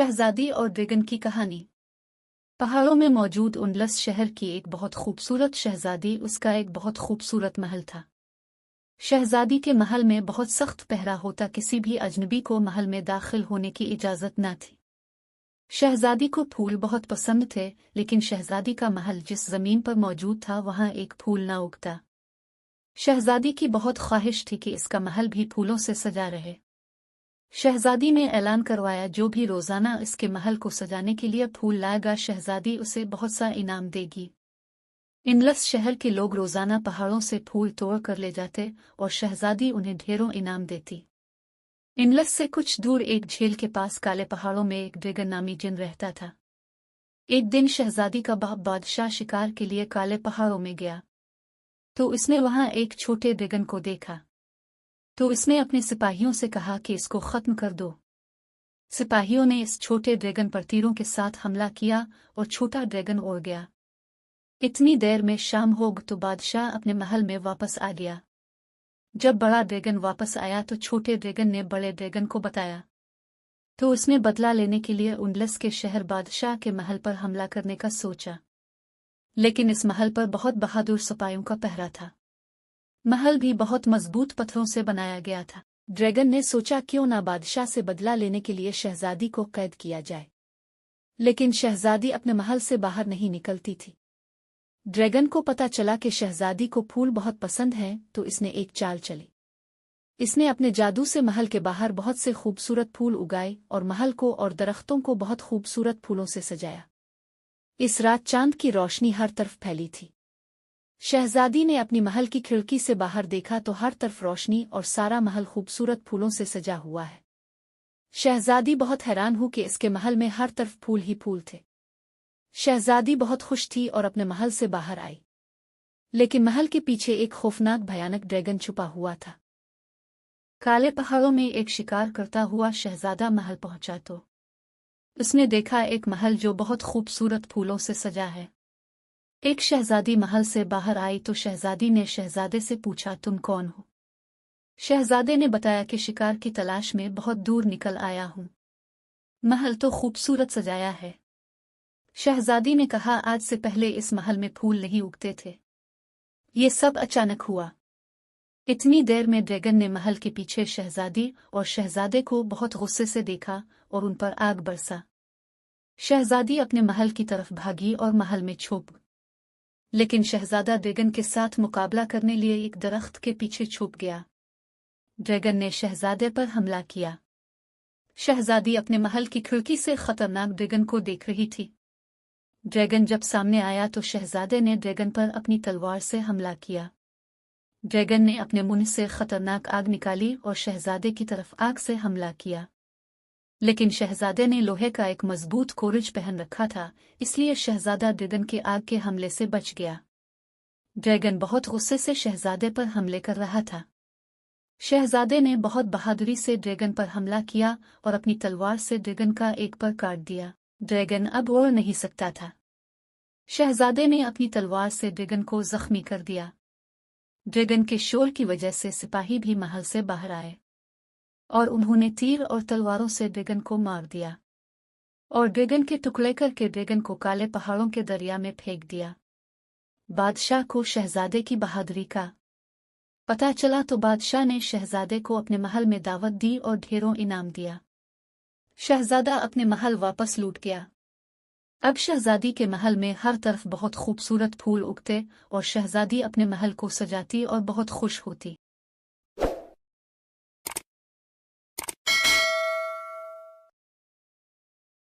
शहजादी और ड्रैगन की कहानी। पहाड़ों में मौजूद उंडलस शहर की एक बहुत खूबसूरत शहजादी, उसका एक बहुत खूबसूरत महल था। शहजादी के महल में बहुत सख्त पहरा होता, किसी भी अजनबी को महल में दाखिल होने की इजाज़त न थी। शहजादी को फूल बहुत पसंद थे, लेकिन शहजादी का महल जिस ज़मीन पर मौजूद था वहाँ एक फूल न उगता। शहजादी की बहुत ख्वाहिश थी कि इसका महल भी फूलों से सजा रहे। शहजादी ने ऐलान करवाया, जो भी रोजाना इसके महल को सजाने के लिए फूल लाएगा शहजादी उसे बहुत सा इनाम देगी। इनलस शहर के लोग रोजाना पहाड़ों से फूल तोड़ कर ले जाते और शहजादी उन्हें ढेरों इनाम देती। इनलस से कुछ दूर एक झील के पास काले पहाड़ों में एक ड्रैगन नामी जिन रहता था। एक दिन शहजादी का बाप बादशाह शिकार के लिए काले पहाड़ों में गया तो इसने वहां एक छोटे ड्रैगन को देखा। तो इसने अपने सिपाहियों से कहा कि इसको खत्म कर दो। सिपाहियों ने इस छोटे ड्रैगन पर तीरों के साथ हमला किया और छोटा ड्रैगन उड़ गया। इतनी देर में शाम हो गई तो बादशाह अपने महल में वापस आ गया। जब बड़ा ड्रैगन वापस आया तो छोटे ड्रैगन ने बड़े ड्रैगन को बताया, तो उसने बदला लेने के लिए उंडलस के शहर बादशाह के महल पर हमला करने का सोचा। लेकिन इस महल पर बहुत बहादुर सिपाहियों का पहरा था। महल भी बहुत मजबूत पत्थरों से बनाया गया था। ड्रैगन ने सोचा, क्यों ना बादशाह से बदला लेने के लिए शहजादी को कैद किया जाए। लेकिन शहजादी अपने महल से बाहर नहीं निकलती थी। ड्रैगन को पता चला कि शहजादी को फूल बहुत पसंद है, तो इसने एक चाल चली। इसने अपने जादू से महल के बाहर बहुत से खूबसूरत फूल उगाए और महल को और दरख्तों को बहुत खूबसूरत फूलों से सजाया। इस रात चांद की रोशनी हर तरफ फैली थी। शहजादी ने अपनी महल की खिड़की से बाहर देखा तो हर तरफ रोशनी और सारा महल खूबसूरत फूलों से सजा हुआ है। शहजादी बहुत हैरान हुई कि इसके महल में हर तरफ फूल ही फूल थे। शहजादी बहुत खुश थी और अपने महल से बाहर आई। लेकिन महल के पीछे एक खौफनाक भयानक ड्रैगन छुपा हुआ था। काले पहाड़ों में एक शिकार करता हुआ शहजादा महल पहुंचा तो उसने देखा एक महल जो बहुत खूबसूरत फूलों से सजा है। एक शहजादी महल से बाहर आई तो शहजादी ने शहजादे से पूछा, तुम कौन हो? शहजादे ने बताया कि शिकार की तलाश में बहुत दूर निकल आया हूं। महल तो खूबसूरत सजाया है। शहजादी ने कहा, आज से पहले इस महल में फूल नहीं उगते थे। ये सब अचानक हुआ। इतनी देर में ड्रैगन ने महल के पीछे शहजादी और शहजादे को बहुत गुस्से से देखा और उन पर आग बरसा। शहजादी अपने महल की तरफ भागी और महल में छुप। लेकिन शहजादा ड्रैगन के साथ मुकाबला करने लिए एक दरख्त के पीछे छुप गया। ड्रैगन ने शहजादे पर हमला किया। शहजादी अपने महल की खिड़की से खतरनाक ड्रैगन को देख रही थी। ड्रैगन जब सामने आया तो शहजादे ने ड्रैगन पर अपनी तलवार से हमला किया। ड्रैगन ने अपने मुंह से खतरनाक आग निकाली और शहजादे की तरफ आग से हमला किया। लेकिन शहजादे ने लोहे का एक मजबूत कोरिज पहन रखा था, इसलिए शहजादा ड्रैगन के आग के हमले से बच गया। ड्रैगन बहुत गुस्से से शहजादे पर हमले कर रहा था। शहजादे ने बहुत बहादुरी से ड्रैगन पर हमला किया और अपनी तलवार से ड्रैगन का एक पर काट दिया। ड्रैगन अब उड़ नहीं सकता था। शहजादे ने अपनी तलवार से ड्रैगन को जख्मी कर दिया। ड्रैगन के शोर की वजह से सिपाही भी महल से बाहर आए और उन्होंने तीर और तलवारों से ड्रैगन को मार दिया और ड्रैगन के टुकड़े करके ड्रैगन को काले पहाड़ों के दरिया में फेंक दिया। बादशाह को शहजादे की बहादुरी का पता चला तो बादशाह ने शहजादे को अपने महल में दावत दी और ढेरों इनाम दिया। शहजादा अपने महल वापस लौट गया। अब शहजादी के महल में हर तरफ बहुत खूबसूरत फूल उगते और शहजादी अपने महल को सजाती और बहुत खुश होती।